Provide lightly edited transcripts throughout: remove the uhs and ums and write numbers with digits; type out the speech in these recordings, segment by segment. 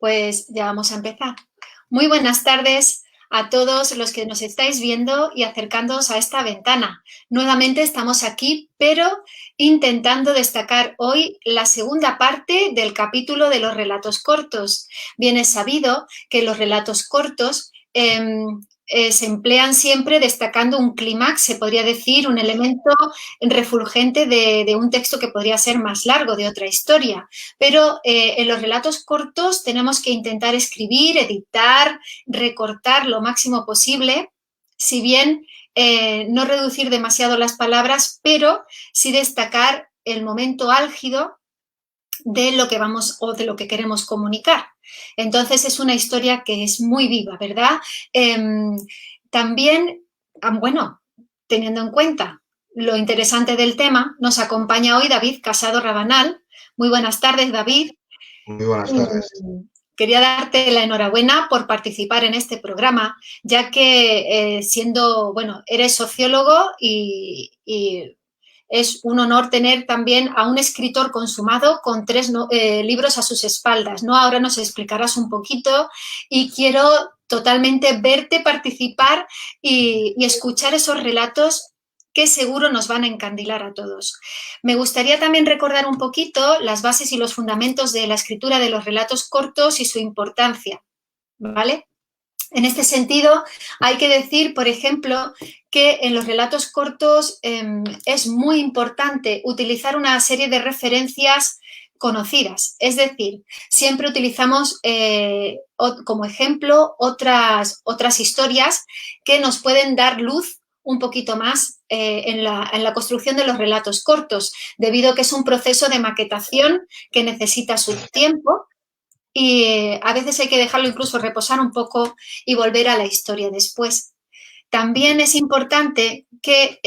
Pues ya vamos a empezar. Muy buenas tardes a todos los que nos estáis viendo y acercándoos a esta ventana. Nuevamente estamos aquí, pero intentando destacar hoy la segunda parte del capítulo de los relatos cortos. Bien es sabido que los relatos cortos se emplean siempre destacando un clímax, se podría decir, un elemento refulgente de un texto que podría ser más largo, de otra historia. Pero en los relatos cortos tenemos que intentar escribir, editar, recortar lo máximo posible, si bien no reducir demasiado las palabras, pero sí destacar el momento álgido de lo que vamos o de lo que queremos comunicar. Entonces es una historia que es muy viva, ¿verdad? También, bueno, teniendo en cuenta lo interesante del tema, nos acompaña hoy David Casado Rabanal. Muy buenas tardes, David. Muy buenas tardes. Quería darte la enhorabuena por participar en este programa, ya que eres sociólogo y es un honor tener también a un escritor consumado con 3 libros a sus espaldas, ¿no? Ahora nos explicarás un poquito y quiero totalmente verte participar y escuchar esos relatos que seguro nos van a encandilar a todos. Me gustaría también recordar un poquito las bases y los fundamentos de la escritura de los relatos cortos y su importancia, ¿vale? En este sentido, hay que decir, por ejemplo, que en los relatos cortos es muy importante utilizar una serie de referencias conocidas. Es decir, siempre utilizamos como ejemplo otras historias que nos pueden dar luz un poquito más en la construcción de los relatos cortos, debido a que es un proceso de maquetación que necesita su tiempo. Y a veces hay que dejarlo incluso reposar un poco y volver a la historia después. También es importante que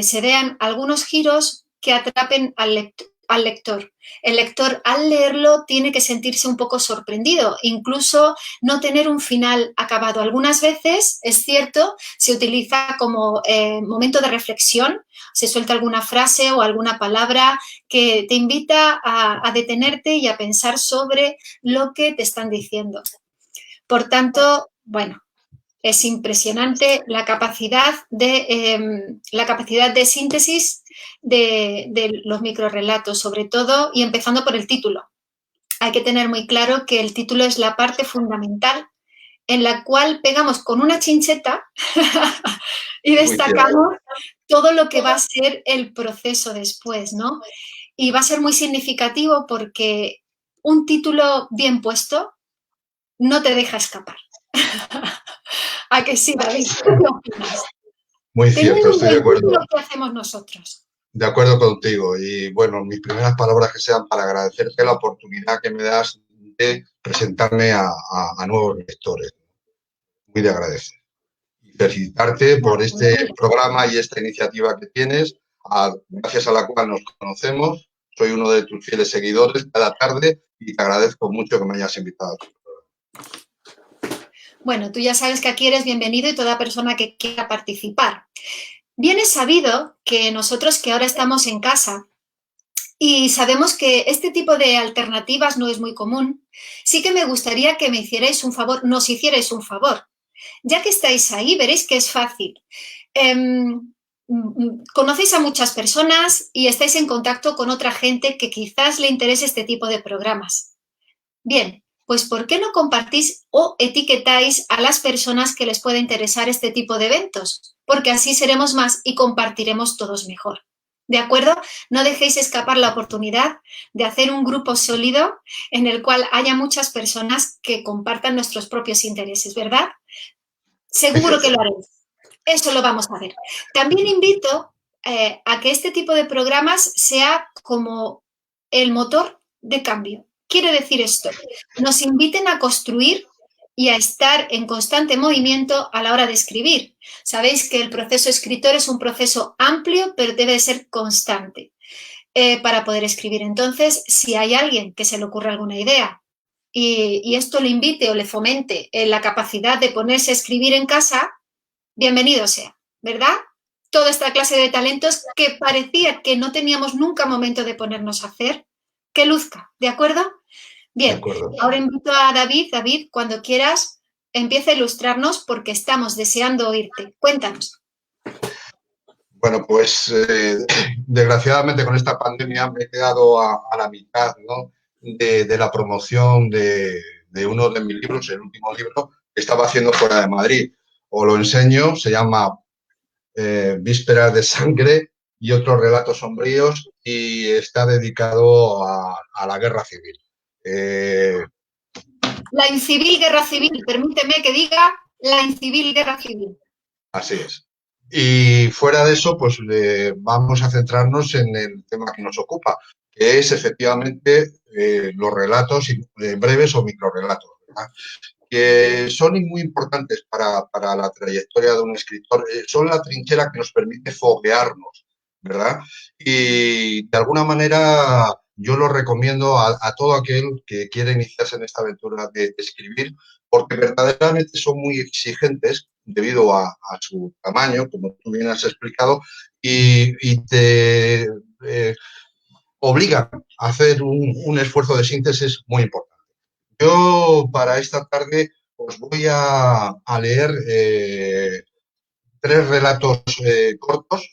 se vean algunos giros que atrapen al lector. El lector, al leerlo, tiene que sentirse un poco sorprendido, incluso no tener un final acabado. Algunas veces, es cierto, se utiliza como momento de reflexión, se suelta alguna frase o alguna palabra que te invita a detenerte y a pensar sobre lo que te están diciendo. Por tanto, bueno, es impresionante la capacidad de síntesis de los microrrelatos, sobre todo, y empezando por el título. Hay que tener muy claro que el título es la parte fundamental en la cual pegamos con una chincheta y destacamos todo lo que va a ser el proceso después, ¿no? Y va a ser muy significativo porque un título bien puesto no te deja escapar. ¿A que sí, David? ¿Qué opinas? Muy cierto, estoy de acuerdo. Lo que hacemos nosotros. De acuerdo contigo. Y bueno, mis primeras palabras que sean para agradecerte la oportunidad que me das de presentarme a nuevos lectores. Muy de agradecer. Y felicitarte por este programa y esta iniciativa que tienes, gracias a la cual nos conocemos. Soy uno de tus fieles seguidores cada tarde y te agradezco mucho que me hayas invitado. Bueno, tú ya sabes que aquí eres bienvenido y toda persona que quiera participar. Bien es sabido que nosotros que ahora estamos en casa y sabemos que este tipo de alternativas no es muy común, sí que me gustaría que me hicierais un favor, nos hicierais un favor. Ya que estáis ahí, veréis que es fácil. Conocéis a muchas personas y estáis en contacto con otra gente que quizás le interese este tipo de programas. Bien, pues ¿por qué no compartís o etiquetáis a las personas que les pueda interesar este tipo de eventos? Porque así seremos más y compartiremos todos mejor. ¿De acuerdo? No dejéis escapar la oportunidad de hacer un grupo sólido en el cual haya muchas personas que compartan nuestros propios intereses, ¿verdad? Seguro que lo haréis. Eso lo vamos a ver. También invito a que este tipo de programas sea como el motor de cambio. Quiere decir esto, nos inviten a construir y a estar en constante movimiento a la hora de escribir. Sabéis que el proceso escritor es un proceso amplio, pero debe ser constante para poder escribir. Entonces, si hay alguien que se le ocurra alguna idea y esto le invite o le fomente la capacidad de ponerse a escribir en casa, bienvenido sea, ¿verdad? Toda esta clase de talentos que parecía que no teníamos nunca momento de ponernos a hacer, que luzca, ¿de acuerdo? De Bien, acuerdo. ahora invito a David. David, cuando quieras, empieza a ilustrarnos porque estamos deseando oírte. Cuéntanos. Bueno, pues desgraciadamente con esta pandemia me he quedado a la mitad, ¿no? de la promoción de uno de mis libros, el último libro que estaba haciendo fuera de Madrid. Os lo enseño, se llama Vísperas de Sangre y otros relatos sombríos y está dedicado a la guerra civil. La incivil guerra civil, permíteme que diga la incivil guerra civil. Así es. Y fuera de eso, pues vamos a centrarnos en el tema que nos ocupa, que es efectivamente los relatos breves o microrelatos, ¿verdad? Que son muy importantes para la trayectoria de un escritor. Son la trinchera que nos permite foguearnos, ¿verdad? Y de alguna manera yo lo recomiendo a todo aquel que quiere iniciarse en esta aventura de escribir, porque verdaderamente son muy exigentes debido a su tamaño, como tú bien has explicado, y te obligan a hacer un esfuerzo de síntesis muy importante. Yo para esta tarde os voy a leer 3 relatos cortos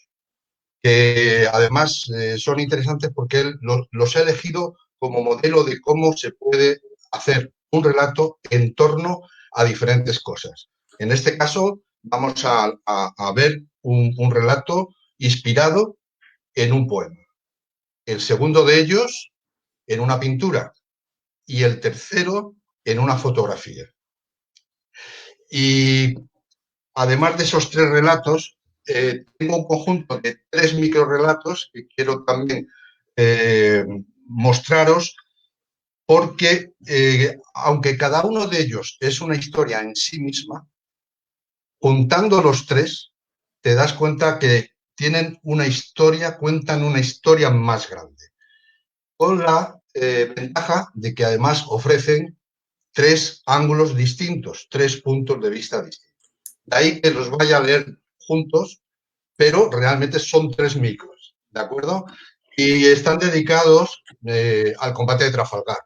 que además son interesantes porque él los he elegido como modelo de cómo se puede hacer un relato en torno a diferentes cosas. En este caso vamos a ver un relato inspirado en un poema. El segundo de ellos en una pintura y el tercero en una fotografía. Y además de esos 3 relatos, tengo un conjunto de 3 microrelatos que quiero también mostraros porque aunque cada uno de ellos es una historia en sí misma, juntando los 3 te das cuenta que tienen una historia, cuentan una historia más grande, con la ventaja de que además ofrecen 3 ángulos distintos, 3 puntos de vista distintos. De ahí que los vaya a leer juntos, pero realmente son 3 micros, ¿de acuerdo? Y están dedicados al combate de Trafalgar.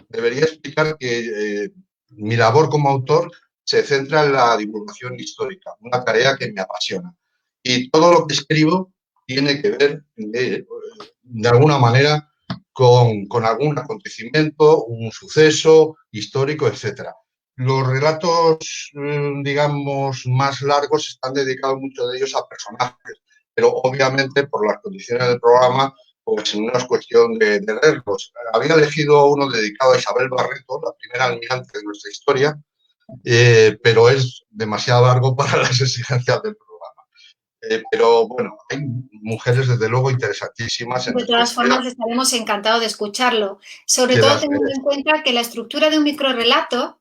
Debería explicar que mi labor como autor se centra en la divulgación histórica, una tarea que me apasiona. Y todo lo que escribo tiene que ver, de alguna manera, con algún acontecimiento, un suceso histórico, etcétera. Los relatos, digamos, más largos están dedicados muchos de ellos a personajes, pero obviamente por las condiciones del programa, pues no es cuestión de leerlos. Había elegido uno dedicado a Isabel Barreto, la primera almirante de nuestra historia, pero es demasiado largo para las exigencias del programa. Pero bueno, hay mujeres desde luego interesantísimas en De nuestra todas historia formas, estaremos encantados de escucharlo, sobre que todo las teniendo en merece. cuenta que la estructura de un microrelato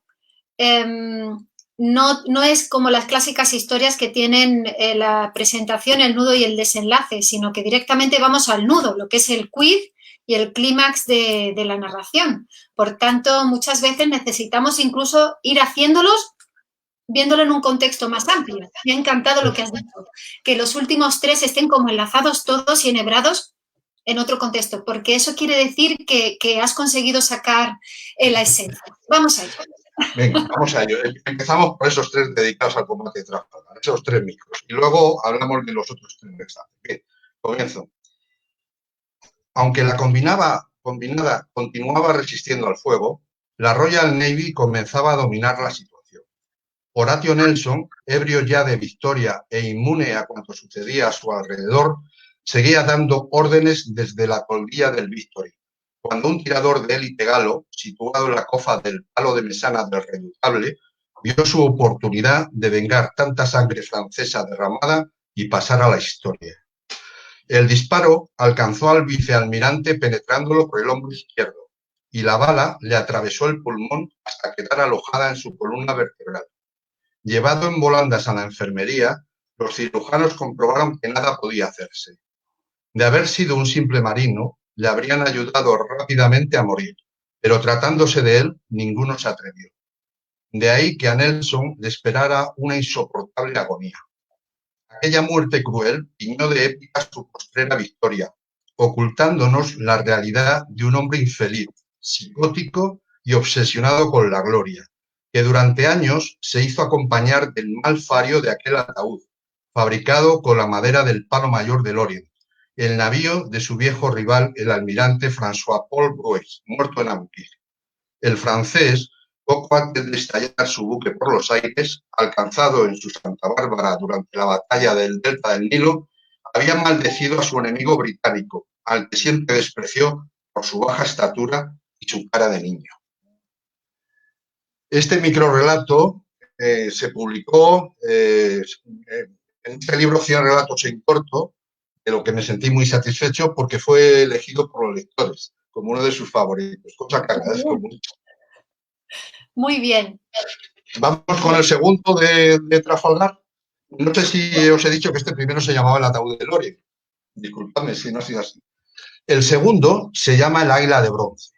no es como las clásicas historias que tienen la presentación, el nudo y el desenlace, sino que directamente vamos al nudo, lo que es el quid y el clímax de la narración. Por tanto, muchas veces necesitamos incluso ir haciéndolos viéndolo en un contexto más amplio. Me ha encantado lo que has dicho, que los últimos 3 estén como enlazados todos y enhebrados en otro contexto, porque eso quiere decir que has conseguido sacar la esencia. Vamos a ello. Venga, vamos a ello. Empezamos por esos 3 dedicados al combate de Trafalgar, esos 3 micros. Y luego hablamos de los otros 3 restantes. Bien, comienzo. Aunque la combinada continuaba resistiendo al fuego, la Royal Navy comenzaba a dominar la situación. Horatio Nelson, ebrio ya de victoria e inmune a cuanto sucedía a su alrededor, seguía dando órdenes desde la colilla del Victory, cuando un tirador de élite galo, situado en la cofa del palo de mesana del Redoutable, vio su oportunidad de vengar tanta sangre francesa derramada y pasar a la historia. El disparo alcanzó al vicealmirante penetrándolo por el hombro izquierdo y la bala le atravesó el pulmón hasta quedar alojada en su columna vertebral. Llevado en volandas a la enfermería, los cirujanos comprobaron que nada podía hacerse. De haber sido un simple marino, le habrían ayudado rápidamente a morir, pero tratándose de él, ninguno se atrevió. De ahí que a Nelson le esperara una insoportable agonía. Aquella muerte cruel tiñó de épica su postrera victoria, ocultándonos la realidad de un hombre infeliz, psicótico y obsesionado con la gloria, que durante años se hizo acompañar del mal fario de aquel ataúd, fabricado con la madera del palo mayor del Orient, el navío de su viejo rival, el almirante François-Paul Brueys, muerto en Anquis. El francés, poco antes de estallar su buque por los aires, alcanzado en su Santa Bárbara durante la batalla del Delta del Nilo, había maldecido a su enemigo británico, al que siempre despreció por su baja estatura y su cara de niño. Este microrrelato se publicó en este libro 100 relatos en corto, de lo que me sentí muy satisfecho porque fue elegido por los lectores como uno de sus favoritos, cosa que agradezco mucho. Muy bien. Vamos con el segundo de Trafalgar. No sé si os he dicho que este primero se llamaba el ataúd de Lorient. Disculpadme si no ha sido así. El segundo se llama el águila de bronce.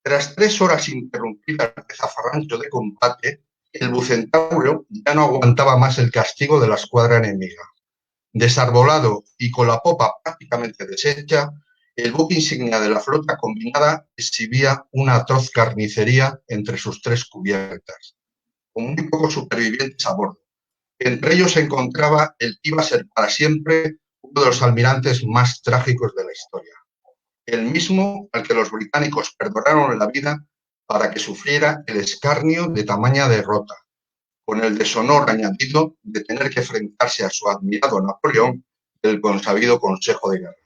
Tras 3 horas interrumpidas de zafarrancho de combate, el bucentauro ya no aguantaba más el castigo de la escuadra enemiga. Desarbolado y con la popa prácticamente deshecha, el buque insignia de la flota combinada exhibía una atroz carnicería entre sus 3 cubiertas, con muy pocos supervivientes a bordo. Entre ellos se encontraba el que iba a ser para siempre uno de los almirantes más trágicos de la historia, el mismo al que los británicos perdonaron la vida para que sufriera el escarnio de tamaña derrota, con el deshonor añadido de tener que enfrentarse a su admirado Napoleón del consabido Consejo de Guerra.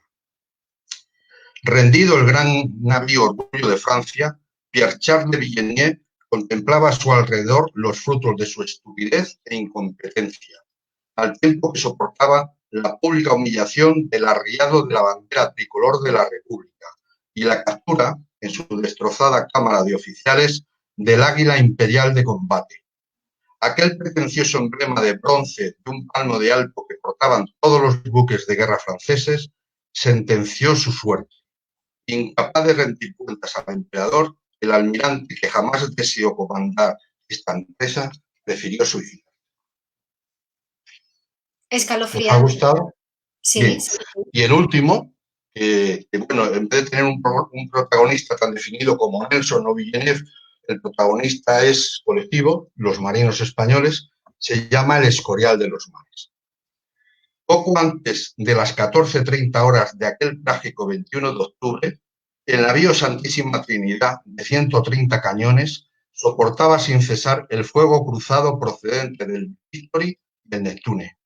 Rendido el gran navío Orgullo de Francia, Pierre-Charles de Villeneuve contemplaba a su alrededor los frutos de su estupidez e incompetencia, al tiempo que soportaba la pública humillación del arriado de la bandera tricolor de la República y la captura, en su destrozada Cámara de Oficiales, del águila imperial de combate. Aquel pretencioso emblema de bronce de un palmo de alto que portaban todos los buques de guerra franceses sentenció su suerte. Incapaz de rendir cuentas al emperador, el almirante, que jamás deseó comandar esta empresa, prefirió suicidarse. Escalofriante. ¿Os ha gustado? Sí, bien. Sí. Y el último, bueno, en vez de tener un protagonista tan definido como Nelson o Villeneuve, el protagonista es colectivo, los marinos españoles, se llama El Escorial de los Mares. Poco antes de las 14:30 horas de aquel trágico 21 de octubre, el navío Santísima Trinidad, de 130 cañones, soportaba sin cesar el fuego cruzado procedente del Victory y del Neptune,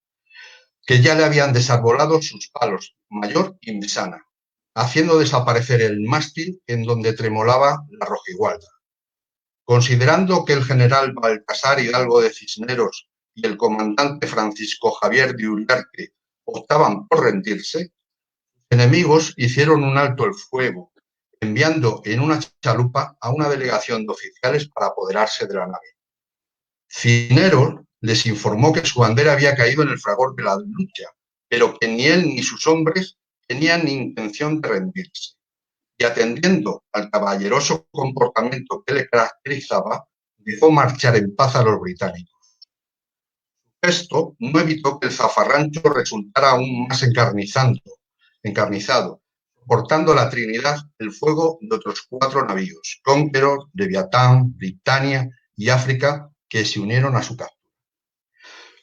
que ya le habían desarbolado sus palos, mayor y mesana, haciendo desaparecer el mástil en donde tremolaba la rojigualda. Considerando que el general Baltasar Hidalgo de Cisneros y el comandante Francisco Javier de Uriarte optaban por rendirse, sus enemigos hicieron un alto el fuego, enviando en una chalupa a una delegación de oficiales para apoderarse de la nave. Cisneros les informó que su bandera había caído en el fragor de la lucha, pero que ni él ni sus hombres tenían intención de rendirse. Y atendiendo al caballeroso comportamiento que le caracterizaba, dejó marchar en paz a los británicos. Esto no evitó que el zafarrancho resultara aún más encarnizado, soportando la Trinidad el fuego de otros 4 navíos, Conqueror, Leviatán, Britannia y África, que se unieron a su captura.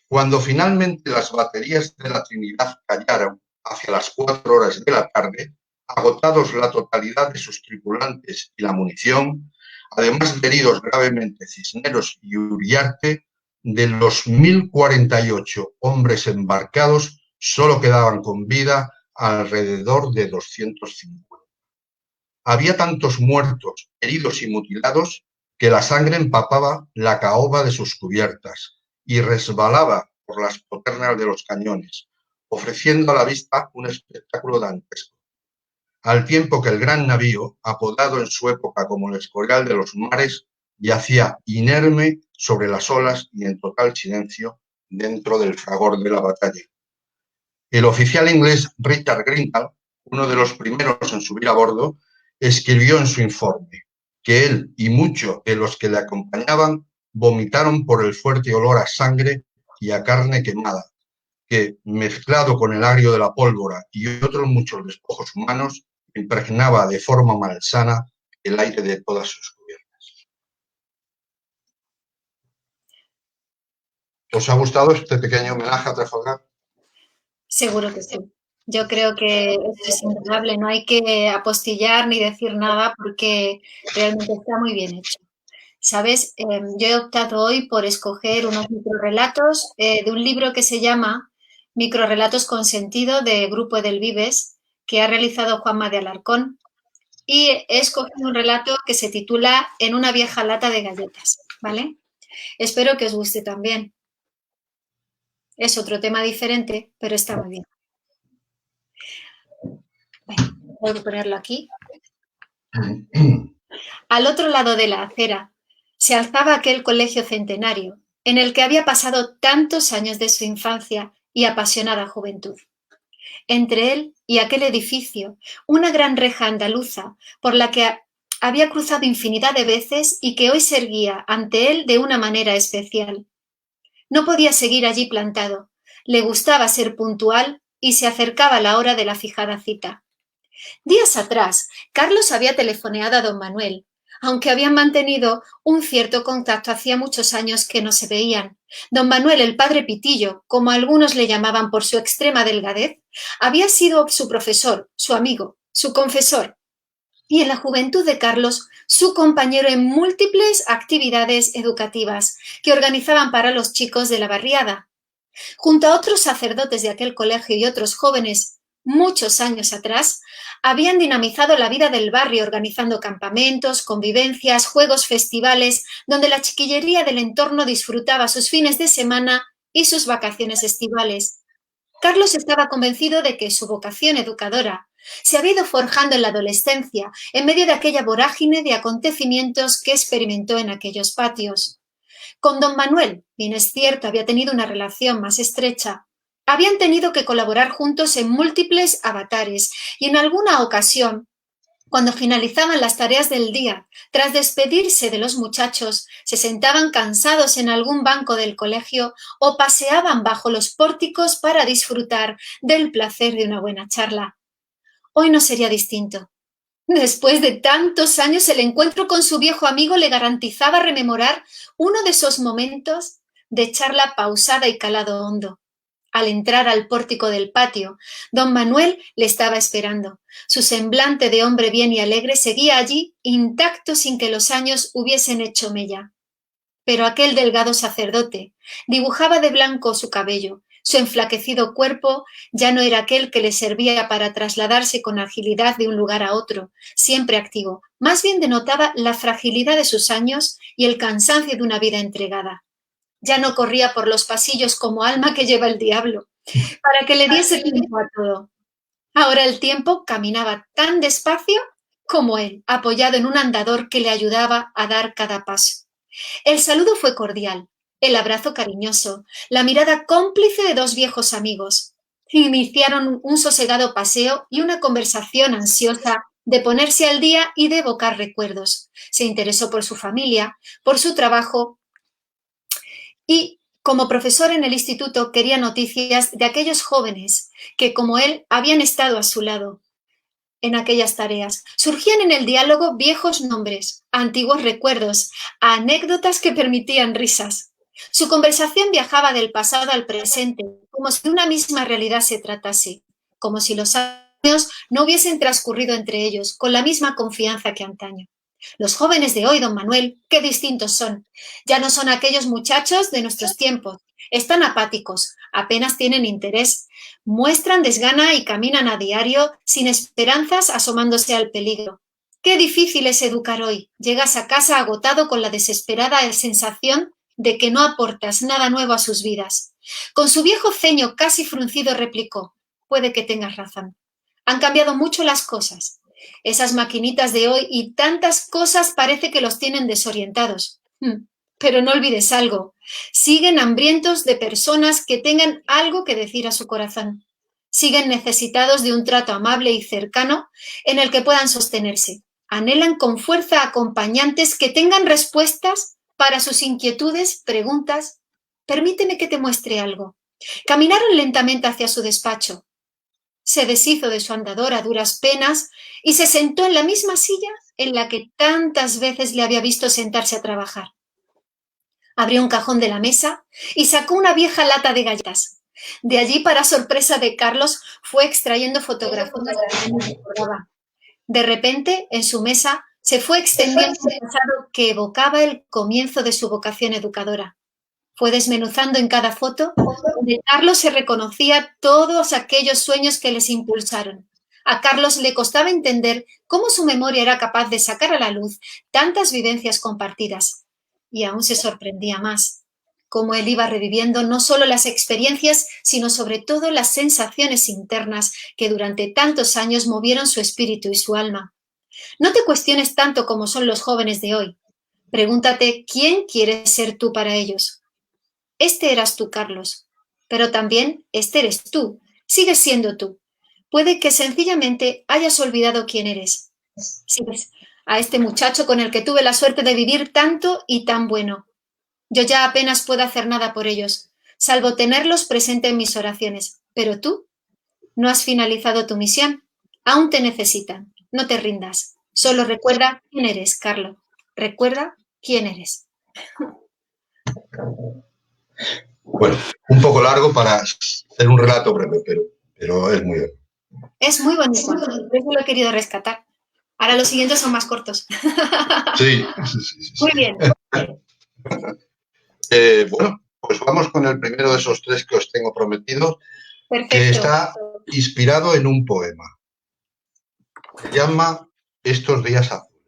Cuando finalmente las baterías de la Trinidad callaron hacia las 4 horas de la tarde, agotados la totalidad de sus tripulantes y la munición, además de heridos gravemente Cisneros y Uriarte, de los 1.048 hombres embarcados, solo quedaban con vida alrededor de 250. Había tantos muertos, heridos y mutilados que la sangre empapaba la caoba de sus cubiertas y resbalaba por las poternas de los cañones, ofreciendo a la vista un espectáculo dantesco. Al tiempo que el gran navío, apodado en su época como el Escorial de los Mares, yacía inerme sobre las olas y en total silencio dentro del fragor de la batalla. El oficial inglés Richard Grindal, uno de los primeros en subir a bordo, escribió en su informe que él y muchos de los que le acompañaban vomitaron por el fuerte olor a sangre y a carne quemada, que, mezclado con el agrio de la pólvora y otros muchos despojos humanos, impregnaba de forma malsana el aire de todas sus cubiertas. ¿Os ha gustado este pequeño homenaje a Trafalgar? Seguro que sí. Yo creo que esto es indudable, no hay que apostillar ni decir nada porque realmente está muy bien hecho. ¿Sabes? Yo he optado hoy por escoger unos microrelatos de un libro que se llama Microrelatos con sentido, de Grupo Edelvives, que ha realizado Juanma de Alarcón, y he escogido un relato que se titula En una vieja lata de galletas, ¿vale? Espero que os guste también. Es otro tema diferente, pero está muy bien. Bueno, voy a ponerlo aquí. Al otro lado de la acera se alzaba aquel colegio centenario en el que había pasado tantos años de su infancia y apasionada juventud. Entre él y aquel edificio, una gran reja andaluza por la que había cruzado infinidad de veces y que hoy se erguía ante él de una manera especial. No podía seguir allí plantado. Le gustaba ser puntual y se acercaba la hora de la fijada cita. Días atrás, Carlos había telefoneado a don Manuel, aunque habían mantenido un cierto contacto hacía muchos años que no se veían. Don Manuel, el padre Pitillo, como algunos le llamaban por su extrema delgadez, había sido su profesor, su amigo, su confesor, y en la juventud de Carlos, su compañero en múltiples actividades educativas que organizaban para los chicos de la barriada. Junto a otros sacerdotes de aquel colegio y otros jóvenes, muchos años atrás, habían dinamizado la vida del barrio organizando campamentos, convivencias, juegos, festivales, donde la chiquillería del entorno disfrutaba sus fines de semana y sus vacaciones estivales. Carlos estaba convencido de que su vocación educadora se había ido forjando en la adolescencia, en medio de aquella vorágine de acontecimientos que experimentó en aquellos patios. Con don Manuel, bien es cierto, había tenido una relación más estrecha. Habían tenido que colaborar juntos en múltiples avatares y en alguna ocasión, cuando finalizaban las tareas del día, tras despedirse de los muchachos, se sentaban cansados en algún banco del colegio o paseaban bajo los pórticos para disfrutar del placer de una buena charla. Hoy no sería distinto. Después de tantos años, el encuentro con su viejo amigo le garantizaba rememorar uno de esos momentos de charla pausada y calado hondo. Al entrar al pórtico del patio, don Manuel le estaba esperando. Su semblante de hombre bien y alegre seguía allí, intacto sin que los años hubiesen hecho mella. Pero aquel delgado sacerdote dibujaba de blanco su cabello. Su enflaquecido cuerpo ya no era aquel que le servía para trasladarse con agilidad de un lugar a otro, siempre activo. Más bien denotaba la fragilidad de sus años y el cansancio de una vida entregada. Ya no corría por los pasillos como alma que lleva el diablo, para que le diese tiempo a todo. Ahora el tiempo caminaba tan despacio como él, apoyado en un andador que le ayudaba a dar cada paso. El saludo fue cordial, el abrazo cariñoso, la mirada cómplice de dos viejos amigos. Iniciaron un sosegado paseo y una conversación ansiosa de ponerse al día y de evocar recuerdos. Se interesó por su familia, por su trabajo y, como profesor en el instituto, quería noticias de aquellos jóvenes que, como él, habían estado a su lado en aquellas tareas. Surgían en el diálogo viejos nombres, antiguos recuerdos, anécdotas que permitían risas. Su conversación viajaba del pasado al presente, como si de una misma realidad se tratase, como si los años no hubiesen transcurrido entre ellos con la misma confianza que antaño. Los jóvenes de hoy, don Manuel, qué distintos son. Ya no son aquellos muchachos de nuestros tiempos. Están apáticos, apenas tienen interés, muestran desgana y caminan a diario sin esperanzas asomándose al peligro. Qué difícil es educar hoy. Llegas a casa agotado con la desesperada sensación de que no aportas nada nuevo a sus vidas. Con su viejo ceño casi fruncido replicó: puede que tengas razón. Han cambiado mucho las cosas. Esas maquinitas de hoy y tantas cosas parece que los tienen desorientados. Pero no olvides algo. Siguen hambrientos de personas que tengan algo que decir a su corazón. Siguen necesitados de un trato amable y cercano en el que puedan sostenerse. Anhelan con fuerza acompañantes que tengan respuestas para sus inquietudes, preguntas. Permíteme que te muestre algo. Caminaron lentamente hacia su despacho. Se deshizo de su andador a duras penas y se sentó en la misma silla en la que tantas veces le había visto sentarse a trabajar. Abrió un cajón de la mesa y sacó una vieja lata de galletas. De allí, para sorpresa de Carlos, fue extrayendo fotografías que no recordaba. De repente, en su mesa, se fue extendiendo un pasado que evocaba el comienzo de su vocación educadora. Fue desmenuzando en cada foto donde Carlos se reconocía todos aquellos sueños que les impulsaron. A Carlos le costaba entender cómo su memoria era capaz de sacar a la luz tantas vivencias compartidas. Y aún se sorprendía más, cómo él iba reviviendo no solo las experiencias, sino sobre todo las sensaciones internas que durante tantos años movieron su espíritu y su alma. No te cuestiones tanto como son los jóvenes de hoy. Pregúntate quién quieres ser tú para ellos. Este eras tú, Carlos, pero también este eres tú, sigues siendo tú. Puede que sencillamente hayas olvidado quién eres. Sigues a este muchacho con el que tuve la suerte de vivir tanto y tan bueno. Yo ya apenas puedo hacer nada por ellos, salvo tenerlos presente en mis oraciones. Pero tú no has finalizado tu misión. Aún te necesitan. No te rindas. Solo recuerda quién eres, Carlos. Recuerda quién eres. Bueno, un poco largo para hacer un relato breve, pero es muy bien. Es muy bonito. Por eso lo he querido rescatar. Ahora los siguientes son más cortos. Sí. Muy bien. Bueno, pues vamos con el primero de esos tres que os tengo prometidos, Perfecto. que está inspirado en un poema. Se llama Estos días azules.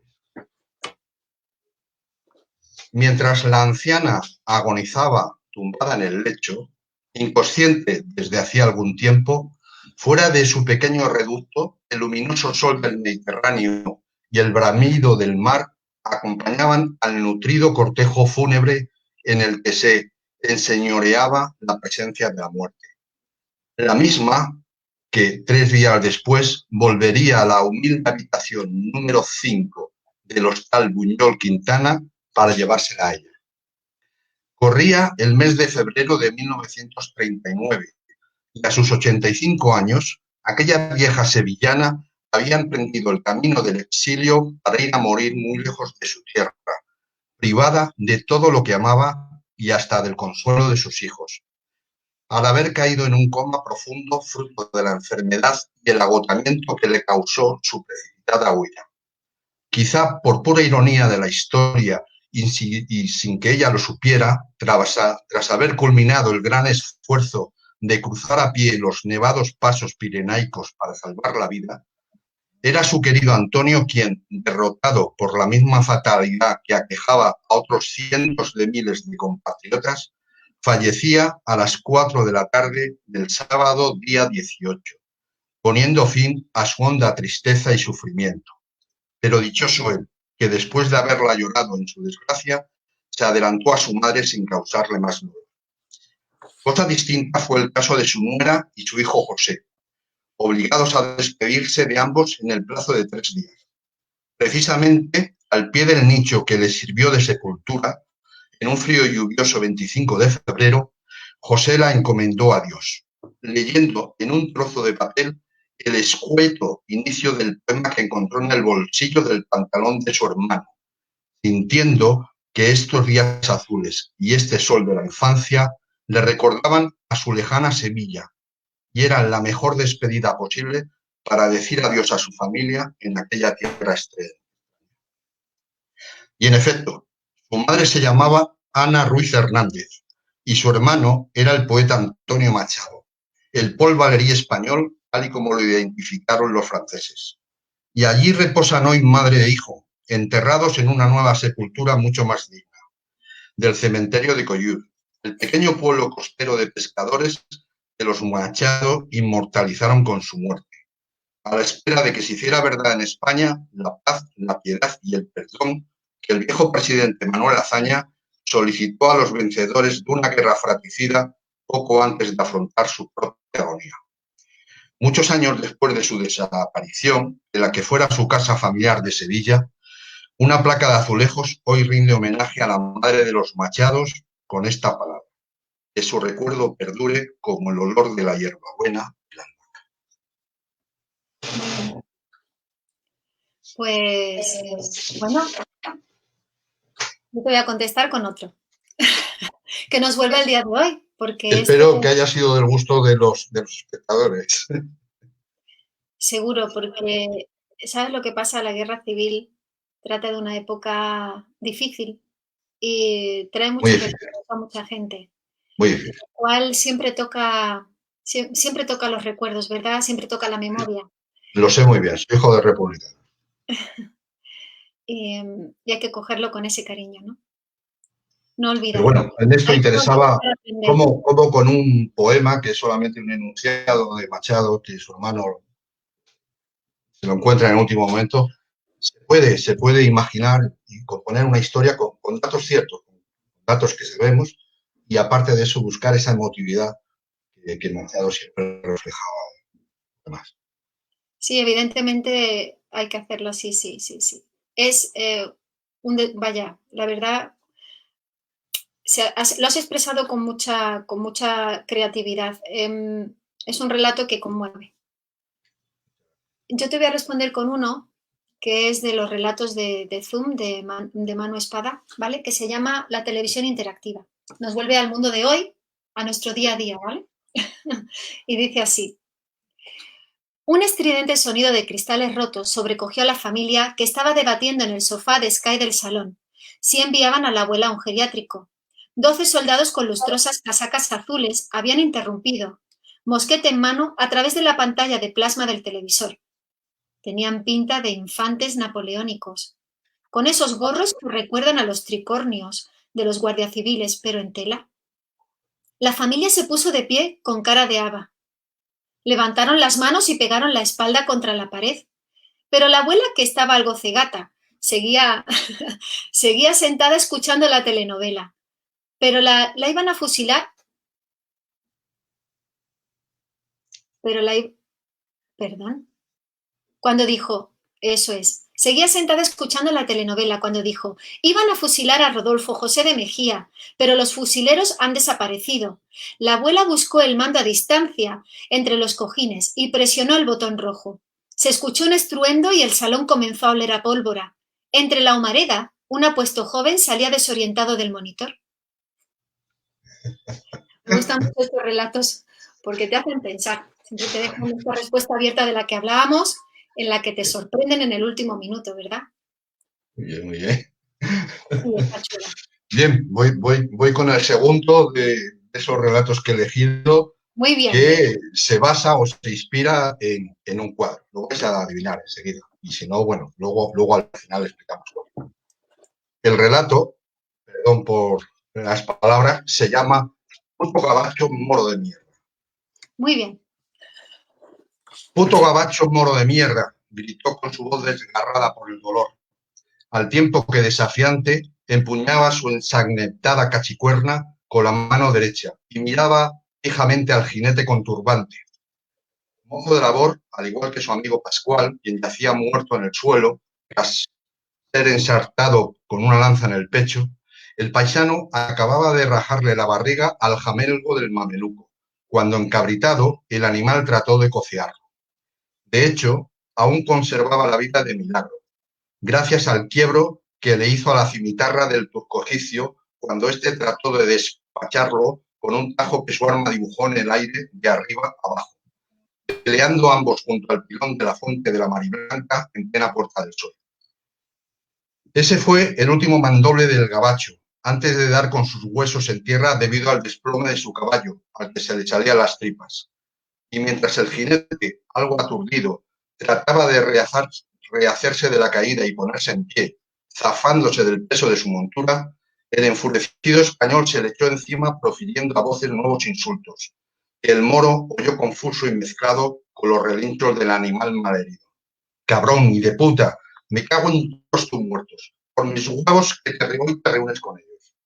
Mientras la anciana agonizaba tumbada en el lecho, inconsciente desde hacía algún tiempo, fuera de su pequeño reducto, el luminoso sol del Mediterráneo y el bramido del mar acompañaban al nutrido cortejo fúnebre en el que se enseñoreaba la presencia de la muerte. La misma que 3 días después volvería a la humilde habitación número 5 del Hostal Buñol Quintana para llevársela a ella. Corría el mes de febrero de 1939 y a sus 85 años, aquella vieja sevillana había emprendido el camino del exilio para ir a morir muy lejos de su tierra, privada de todo lo que amaba y hasta del consuelo de sus hijos, al haber caído en un coma profundo fruto de la enfermedad y el agotamiento que le causó su precipitada huida. Quizá por pura ironía de la historia y sin que ella lo supiera, tras haber culminado el gran esfuerzo de cruzar a pie los nevados pasos pirenaicos para salvar la vida, era su querido Antonio quien, derrotado por la misma fatalidad que aquejaba a otros cientos de miles de compatriotas, fallecía a las 4 de la tarde del sábado día 18, poniendo fin a su honda tristeza y sufrimiento. Pero dichoso él, que después de haberla llorado en su desgracia, se adelantó a su madre sin causarle más dolor. Cosa distinta fue el caso de su nuera y su hijo José, obligados a despedirse de ambos en el plazo de 3 días. Precisamente al pie del nicho que les sirvió de sepultura, en un frío y lluvioso 25 de febrero, José la encomendó a Dios, leyendo en un trozo de papel el escueto inicio del poema que encontró en el bolsillo del pantalón de su hermano, sintiendo que estos días azules y este sol de la infancia le recordaban a su lejana Sevilla y eran la mejor despedida posible para decir adiós a su familia en aquella tierra estrella. Y en efecto, su madre se llamaba Ana Ruiz Hernández y su hermano era el poeta Antonio Machado, el Paul Valéry español, tal y como lo identificaron los franceses. Y allí reposan hoy madre e hijo, enterrados en una nueva sepultura mucho más digna, del cementerio de Collioure, el pequeño pueblo costero de pescadores que los Machado inmortalizaron con su muerte, a la espera de que se hiciera verdad en España la paz, la piedad y el perdón que el viejo presidente Manuel Azaña solicitó a los vencedores de una guerra fratricida poco antes de afrontar su propia agonía. Muchos años después de su desaparición, de la que fuera su casa familiar de Sevilla, una placa de azulejos hoy rinde homenaje a la madre de los Machados con esta palabra: que su recuerdo perdure como el olor de la hierbabuena blanca. Pues, bueno, yo te voy a contestar con otro. que nos vuelve el día de hoy, porque Espero que haya sido del gusto de los espectadores. seguro, porque ¿sabes lo que pasa? La guerra civil trata de una época difícil y trae Muy muchos difícil, recuerdos a mucha gente, muy difícil. lo cual siempre toca los recuerdos, ¿verdad? Siempre toca la memoria. Lo sé muy bien, soy hijo de republicano. Y hay que cogerlo con ese cariño, ¿no? No Pero olvidarlo. bueno, en esto Hay que no olvidar interesaba para aprender. cómo con un poema, que es solamente un enunciado de Machado, que su hermano se lo encuentra en el último momento, se puede imaginar y componer una historia con datos ciertos, con datos que sabemos, y aparte de eso buscar esa emotividad que Machado siempre reflejaba. Además. Sí, evidentemente hay que hacerlo así, sí, sí, sí. Es vaya, la verdad, lo has expresado con mucha creatividad. Es un relato que conmueve. Yo te voy a responder con uno que es de los relatos de Zoom, de Mano Espada, ¿vale? Que se llama La televisión interactiva. Nos vuelve al mundo de hoy, a nuestro día a día, ¿vale? Y dice así. Un estridente sonido de cristales rotos sobrecogió a la familia que estaba debatiendo en el sofá de Sky del salón. Si enviaban a la abuela a un geriátrico. 12 soldados con lustrosas casacas azules habían interrumpido, mosquete en mano, a través de la pantalla de plasma del televisor. Tenían pinta de infantes napoleónicos, con esos gorros que recuerdan a los tricornios de los guardiaciviles, pero en tela. La familia se puso de pie con cara de haba. Levantaron las manos y pegaron la espalda contra la pared. Pero la abuela, que estaba algo cegata, seguía, seguía sentada escuchando la telenovela. Pero la iban a fusilar. Pero Perdón. Cuando dijo, eso es, seguía sentada escuchando la telenovela cuando dijo, iban a fusilar a Rodolfo José de Mejía, pero los fusileros han desaparecido. La abuela buscó el mando a distancia entre los cojines y presionó el botón rojo. Se escuchó un estruendo y el salón comenzó a oler a pólvora. Entre la humareda, un apuesto joven salía desorientado del monitor. Me gustan mucho estos relatos porque te hacen pensar. Siempre te dejan esta respuesta abierta de la que hablábamos, en la que te sorprenden en el último minuto, ¿verdad? Muy bien, muy bien. Sí, está chula. Bien, voy con el segundo de esos relatos que he elegido, Muy bien. que se basa o se inspira en un cuadro. Lo vais a adivinar enseguida. Y si no, bueno, luego al final explicamos. El relato, perdón por las palabras, se llama Puto gabacho moro de mierda. Muy bien. Puto gabacho moro de mierda, gritó con su voz desgarrada por el dolor, al tiempo que desafiante empuñaba su ensangrentada cachicuerna con la mano derecha y miraba fijamente al jinete con turbante. Mozo de labor, al igual que su amigo Pascual, quien yacía muerto en el suelo, tras ser ensartado con una lanza en el pecho, el paisano acababa de rajarle la barriga al jamelgo del mameluco, cuando encabritado el animal trató de cocearlo. De hecho, aún conservaba la vida de milagro, gracias al quiebro que le hizo a la cimitarra del turco egipcio cuando éste trató de despacharlo con un tajo que su arma dibujó en el aire de arriba a abajo, peleando ambos junto al pilón de la fuente de la Mariblanca en plena Puerta del Sol. Ese fue el último mandoble del gabacho, antes de dar con sus huesos en tierra debido al desplome de su caballo, al que se le salían las tripas. Y mientras el jinete, algo aturdido, trataba de rehacerse de la caída y ponerse en pie, zafándose del peso de su montura, el enfurecido español se le echó encima profiriendo a voces nuevos insultos, que el moro oyó confuso y mezclado con los relinchos del animal malherido. Cabrón y de puta, me cago en todos tus muertos, por mis huevos que te reúnes con ellos.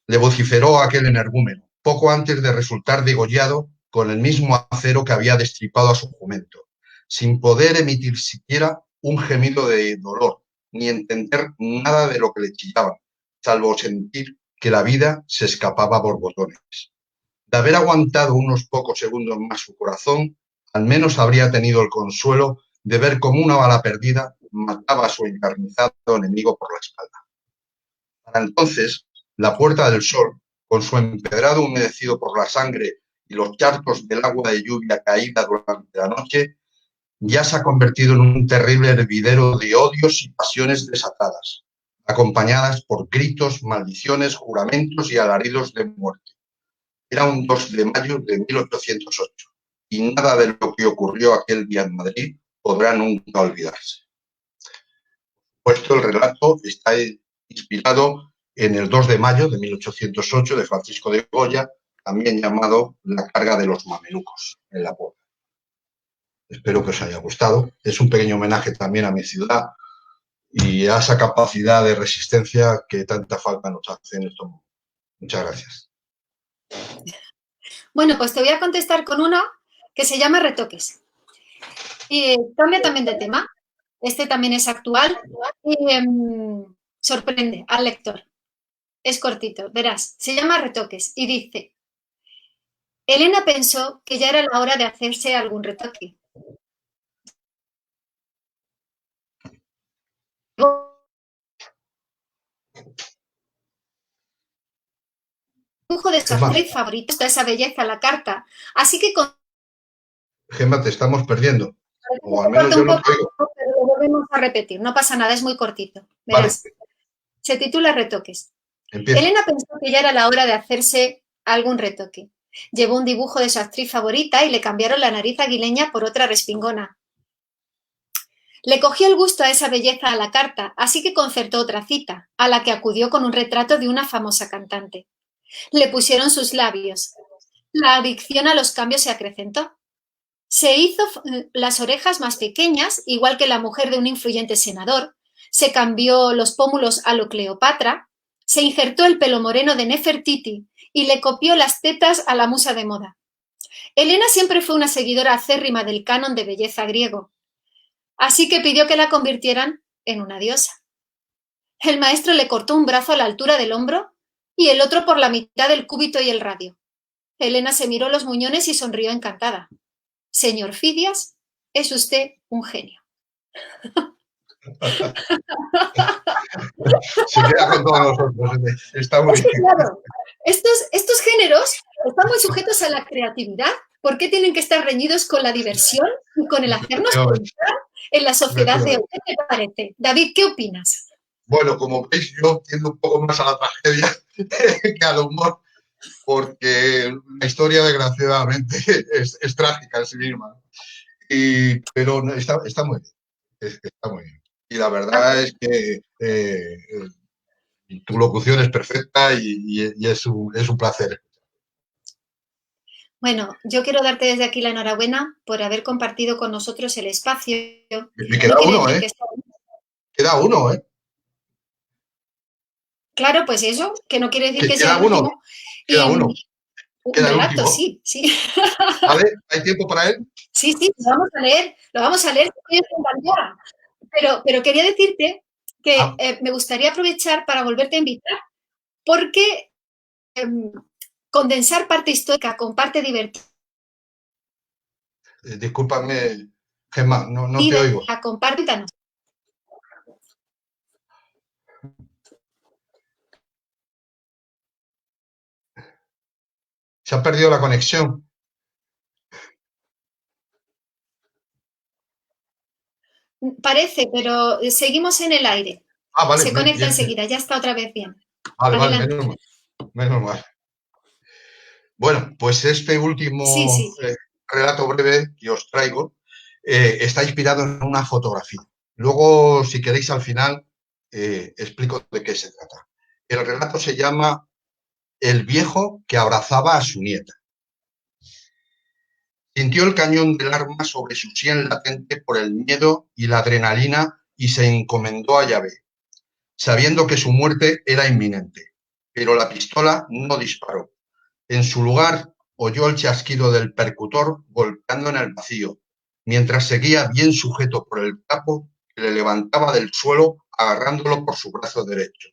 Le vociferó aquel energúmeno, poco antes de resultar degollado con el mismo acero que había destripado a su jumento, sin poder emitir siquiera un gemido de dolor, ni entender nada de lo que le chillaban, salvo sentir que la vida se escapaba a borbotones. De haber aguantado unos pocos segundos más su corazón, al menos habría tenido el consuelo de ver cómo una bala perdida mataba a su encarnizado enemigo por la espalda. Para entonces, la Puerta del Sol, con su empedrado humedecido por la sangre y los charcos del agua de lluvia caída durante la noche, ya se ha convertido en un terrible hervidero de odios y pasiones desatadas, acompañadas por gritos, maldiciones, juramentos y alaridos de muerte. Era un 2 de mayo de 1808 y nada de lo que ocurrió aquel día en Madrid podrá nunca olvidarse. Puesto el relato está inspirado en el 2 de mayo de 1808 de Francisco de Goya, también llamado La carga de los mamelucos en la Puebla. Espero que os haya gustado. Es un pequeño homenaje también a mi ciudad y a esa capacidad de resistencia que tanta falta nos hace en estos momentos. Muchas gracias. Bueno, pues te voy a contestar con una que se llama Retoques. Y cambia también de tema. Este también es actual y sorprende al lector. Es cortito, verás. Se llama Retoques y dice: Elena pensó que ya era la hora de hacerse algún retoque. Dibujo de su actriz favorita, está esa belleza, la carta. Así que Gemma, te estamos perdiendo. O al menos yo no te oigo. Pero lo volvemos a repetir, no pasa nada, es muy cortito. Verás. Vale. Se titula Retoques. Empieza. Elena pensó que ya era la hora de hacerse algún retoque. Llevó un dibujo de su actriz favorita y le cambiaron la nariz aguileña por otra respingona. Le cogió el gusto a esa belleza a la carta, así que concertó otra cita, a la que acudió con un retrato de una famosa cantante. Le pusieron sus labios. La adicción a los cambios se acrecentó. Se hizo las orejas más pequeñas, igual que la mujer de un influyente senador. Se cambió los pómulos a lo Cleopatra. Se injertó el pelo moreno de Nefertiti y le copió las tetas a la musa de moda. Elena siempre fue una seguidora acérrima del canon de belleza griego, así que pidió que la convirtieran en una diosa. El maestro le cortó un brazo a la altura del hombro y el otro por la mitad del cúbito y el radio. Elena se miró los muñones y sonrió encantada. Señor Fidias, es usted un genio. Se queda con todos nosotros. Está muy bien. Claro, estos géneros están muy sujetos a la creatividad. ¿Por qué tienen que estar reñidos con la diversión y con el hacernos pensar en la sociedad de hoy? ¿Qué te parece? David, ¿qué opinas? Bueno, como veis, yo tiendo un poco más a la tragedia que al humor, porque la historia, desgraciadamente, es trágica en sí misma. Pero está muy bien. Está muy bien. Y la verdad es que tu locución es perfecta y es un placer. Bueno, yo quiero darte desde aquí la enhorabuena por haber compartido con nosotros el espacio. Me queda uno, ¿eh? Queda uno, ¿eh? Claro, pues eso, que no quiere decir que sea el último. Queda uno. Queda el último. Sí, sí. ¿Vale? ¿Hay tiempo para él? Sí, lo vamos a leer, pero quería decirte que me gustaría aprovechar para volverte a invitar, porque condensar parte histórica con parte divertida. Discúlpame, Gemma, no te oigo. Compártanos. Se ha perdido la conexión. Parece, pero seguimos en el aire. Vale. Se conecta enseguida, ya está otra vez bien. Vale, menos mal. Bueno, pues este último relato breve que os traigo está inspirado en una fotografía. Luego, si queréis, al final explico de qué se trata. El relato se llama El viejo que abrazaba a su nieta. Sintió el cañón del arma sobre su sien latente por el miedo y la adrenalina y se encomendó a Yahvé, sabiendo que su muerte era inminente. Pero la pistola no disparó. En su lugar, oyó el chasquido del percutor golpeando en el vacío, mientras seguía bien sujeto por el capo que le levantaba del suelo agarrándolo por su brazo derecho.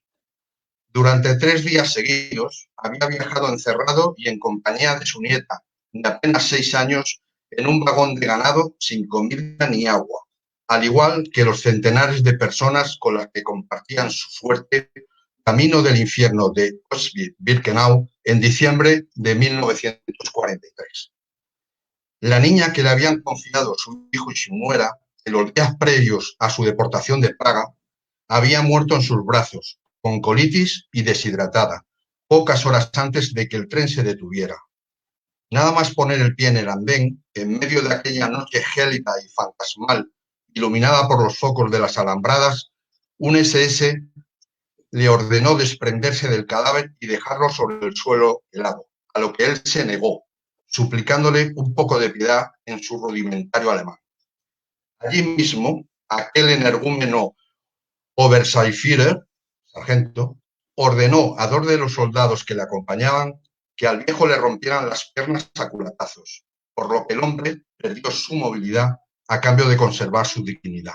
Durante 3 días seguidos había viajado encerrado y en compañía de su nieta, de apenas 6 años, en un vagón de ganado sin comida ni agua, al igual que los centenares de personas con las que compartían su suerte Camino del infierno de Auschwitz-Birkenau en diciembre de 1943. La niña que le habían confiado su hijo y su nuera en los días previos a su deportación de Praga había muerto en sus brazos, con colitis y deshidratada, pocas horas antes de que el tren se detuviera. Nada más poner el pie en el andén, en medio de aquella noche gélida y fantasmal, iluminada por los focos de las alambradas, un SS le ordenó desprenderse del cadáver y dejarlo sobre el suelo helado, a lo que él se negó, suplicándole un poco de piedad en su rudimentario alemán. Allí mismo, aquel energúmeno Obersturmführer, sargento, ordenó a dos de los soldados que le acompañaban que al viejo le rompieran las piernas a culatazos, por lo que el hombre perdió su movilidad a cambio de conservar su dignidad.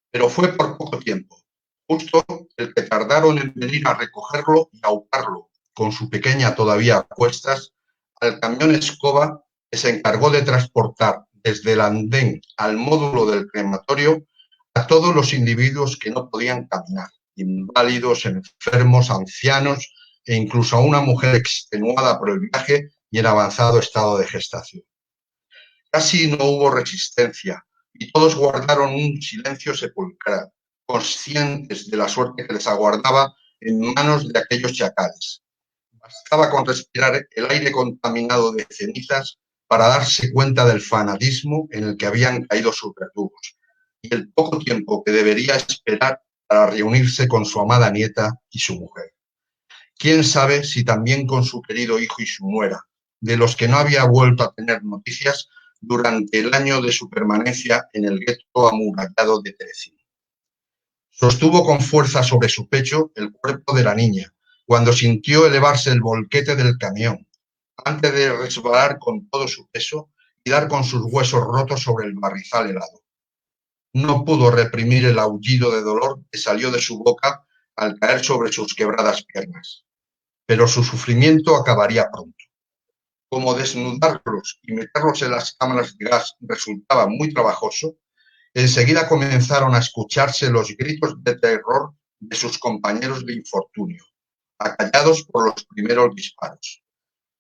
Pero fue por poco tiempo, justo el que tardaron en venir a recogerlo y auparlo, con su pequeña todavía a cuestas, al camión escoba que se encargó de transportar desde el andén al módulo del crematorio a todos los individuos que no podían caminar, inválidos, enfermos, ancianos e incluso a una mujer extenuada por el viaje y en avanzado estado de gestación. Casi no hubo resistencia y todos guardaron un silencio sepulcral, conscientes de la suerte que les aguardaba en manos de aquellos chacales. Bastaba con respirar el aire contaminado de cenizas para darse cuenta del fanatismo en el que habían caído sus verdugos y el poco tiempo que debería esperar para reunirse con su amada nieta y su mujer. Quién sabe si también con su querido hijo y su nuera, de los que no había vuelto a tener noticias durante el año de su permanencia en el gueto amurallado de Terezín. Sostuvo con fuerza sobre su pecho el cuerpo de la niña, cuando sintió elevarse el volquete del camión, antes de resbalar con todo su peso y dar con sus huesos rotos sobre el barrizal helado. No pudo reprimir el aullido de dolor que salió de su boca al caer sobre sus quebradas piernas. Pero su sufrimiento acabaría pronto. Como desnudarlos y meterlos en las cámaras de gas resultaba muy trabajoso, enseguida comenzaron a escucharse los gritos de terror de sus compañeros de infortunio, acallados por los primeros disparos.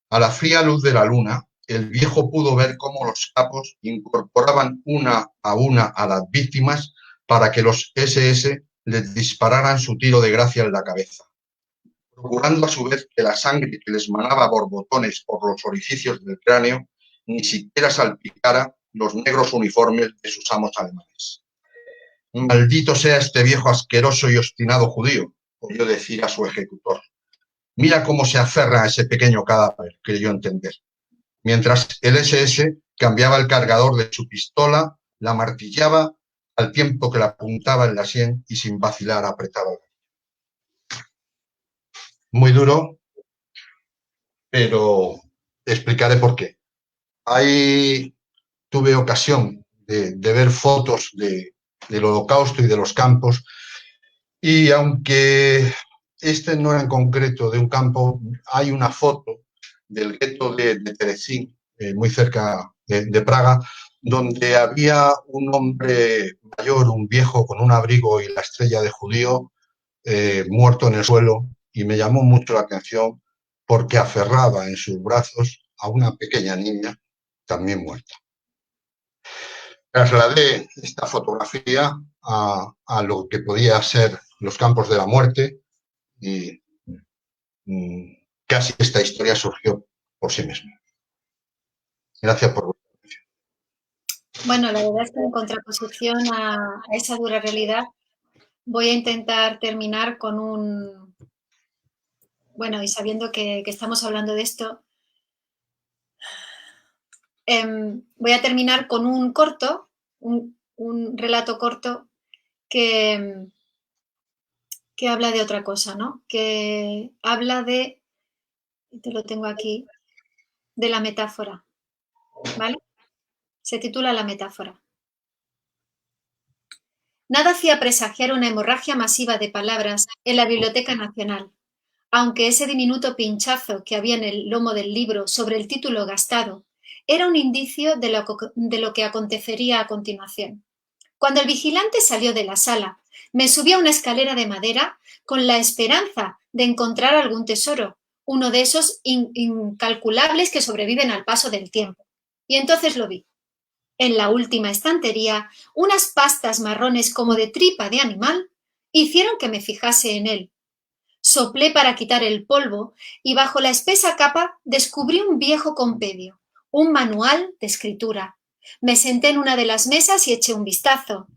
A la fría luz de la luna, el viejo pudo ver cómo los capos incorporaban una a las víctimas para que los SS les dispararan su tiro de gracia en la cabeza, procurando a su vez que la sangre que les manaba borbotones por los orificios del cráneo ni siquiera salpicara los negros uniformes de sus amos alemanes. Maldito sea este viejo asqueroso y obstinado judío, oyó decir a su ejecutor. Mira cómo se aferra a ese pequeño cadáver, creyó entender. Mientras el SS cambiaba el cargador de su pistola, la martillaba al tiempo que la apuntaba en la sien y sin vacilar apretaba. Muy duro, pero explicaré por qué. Ahí tuve ocasión de ver fotos del Holocausto y de los campos, y aunque este no era en concreto de un campo, hay una foto del gueto de Terezín, muy cerca de Praga, donde había un hombre mayor, un viejo con un abrigo y la estrella de judío, muerto en el suelo, y me llamó mucho la atención porque aferraba en sus brazos a una pequeña niña también muerta. Trasladé esta fotografía a lo que podía ser los campos de la muerte y casi esta historia surgió por sí misma. Gracias por vuestra atención. Bueno, la verdad es que en contraposición a esa dura realidad, voy a intentar terminar con un... Bueno, y sabiendo que estamos hablando de esto, voy a terminar con un corto, un relato corto que habla de otra cosa, ¿no? Que habla de, te lo tengo aquí, de la metáfora, ¿vale? Se titula La metáfora. Nada hacía presagiar una hemorragia masiva de palabras en la Biblioteca Nacional, aunque ese diminuto pinchazo que había en el lomo del libro sobre el título gastado era un indicio de lo que acontecería a continuación. Cuando el vigilante salió de la sala, Me subí a una escalera de madera con la esperanza de encontrar algún tesoro, uno de esos incalculables que sobreviven al paso del tiempo. Y entonces lo vi. En la última estantería, unas pastas marrones como de tripa de animal hicieron que me fijase en él. Soplé para quitar el polvo y bajo la espesa capa descubrí un viejo compendio, un manual de escritura. Me senté en una de las mesas y eché un vistazo.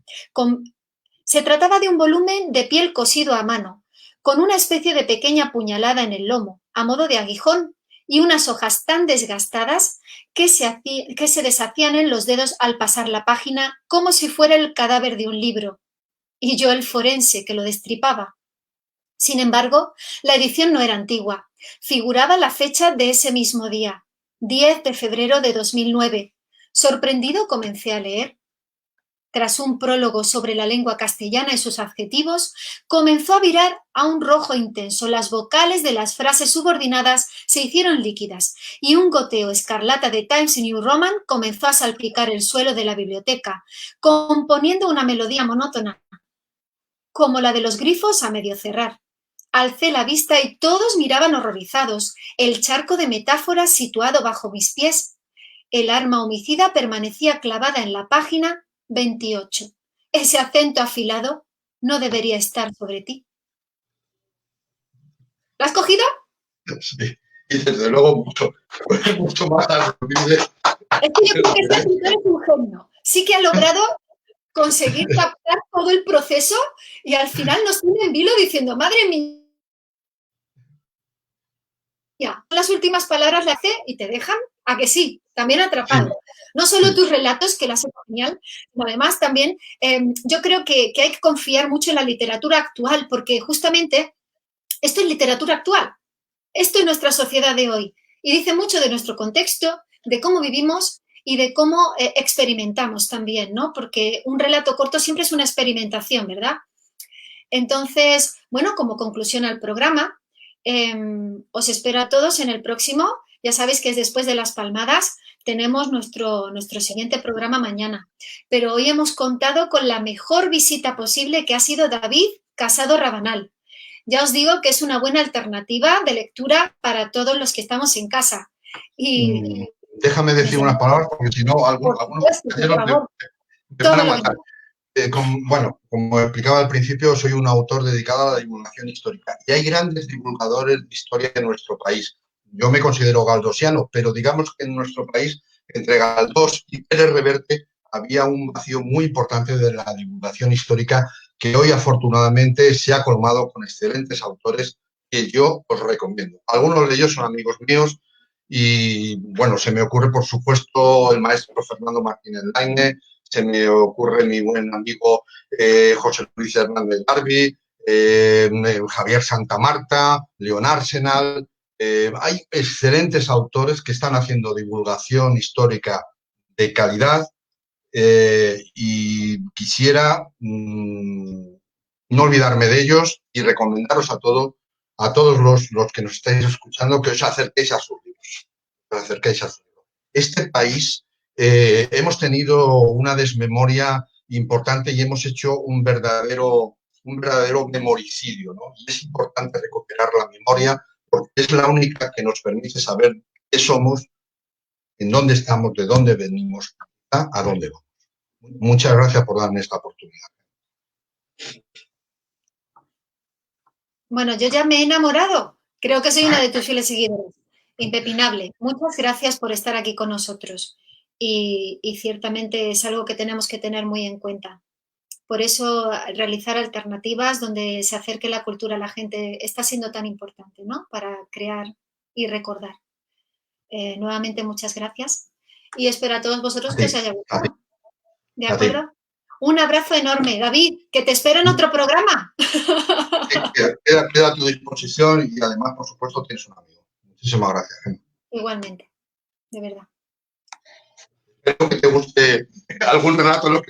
Se trataba de un volumen de piel cosido a mano, con una especie de pequeña puñalada en el lomo, a modo de aguijón, y unas hojas tan desgastadas que se deshacían en los dedos al pasar la página como si fuera el cadáver de un libro. Y yo el forense que lo destripaba. Sin embargo, la edición no era antigua. Figuraba la fecha de ese mismo día, 10 de febrero de 2009. Sorprendido, comencé a leer. Tras un prólogo sobre la lengua castellana y sus adjetivos, comenzó a virar a un rojo intenso. Las vocales de las frases subordinadas se hicieron líquidas y un goteo escarlata de Times New Roman comenzó a salpicar el suelo de la biblioteca, componiendo una melodía monótona, como la de los grifos a medio cerrar. Alcé la vista y todos miraban horrorizados el charco de metáforas situado bajo mis pies. El arma homicida permanecía clavada en la página 28. Ese acento afilado no debería estar sobre ti. ¿La has cogido? Sí, y desde luego mucho más horrible. Es que yo creo que este escritor es un genio. Sí que ha logrado conseguir captar todo el proceso y al final nos tiene en vilo diciendo, madre mía, las últimas palabras le hace y te dejan a que sí, también atrapado. No solo tus relatos, que las hace genial, sino además también yo creo que hay que confiar mucho en la literatura actual, porque justamente esto es literatura actual, esto es nuestra sociedad de hoy, y dice mucho de nuestro contexto, de cómo vivimos y de cómo experimentamos también, ¿no? Porque un relato corto siempre es una experimentación, ¿verdad? Entonces, bueno, como conclusión al programa, os espero a todos en el próximo. Ya sabéis que es después de las palmadas. Tenemos nuestro siguiente programa mañana. Pero hoy hemos contado con la mejor visita posible, que ha sido David Casado Rabanal. Ya os digo que es una buena alternativa de lectura para todos los que estamos en casa. Y déjame decir unas palabras, porque si no, algunos compañeros me van a matar. Bueno, como explicaba al principio, soy un autor dedicado a la divulgación histórica y hay grandes divulgadores de historia en nuestro país. Yo me considero galdosiano, pero digamos que en nuestro país, entre Galdós y Pérez Reverte, había un vacío muy importante de la divulgación histórica que hoy afortunadamente se ha colmado con excelentes autores que yo os recomiendo. Algunos de ellos son amigos míos y, bueno, se me ocurre, por supuesto, el maestro Fernando Martínez Laine, se me ocurre mi buen amigo José Luis Hernández Darby, Javier Santamarta, Leon Arsenal. Hay excelentes autores que están haciendo divulgación histórica de calidad y quisiera no olvidarme de ellos y recomendaros a todos los que nos estáis escuchando que os acerquéis a sus libros. Os acerquéis a sus libros. Este país hemos tenido una desmemoria importante y hemos hecho un verdadero memoricidio, ¿no? Y es importante recuperar la memoria porque es la única que nos permite saber qué somos, en dónde estamos, de dónde venimos, a dónde vamos. Muchas gracias por darme esta oportunidad. Bueno, yo ya me he enamorado. Creo que soy una de tus fieles seguidores. Impepinable. Muchas gracias por estar aquí con nosotros. Y ciertamente es algo que tenemos que tener muy en cuenta. Por eso realizar alternativas donde se acerque la cultura a la gente está siendo tan importante, ¿no? Para crear y recordar. Nuevamente, muchas gracias. Y espero a todos vosotros que os haya gustado. ¿De acuerdo? Un abrazo enorme. David, que te espero en otro programa. Queda a tu disposición y además, por supuesto, tienes un amigo. Muchísimas gracias, Gemma. Igualmente, de verdad. Espero que te guste algún relato de los que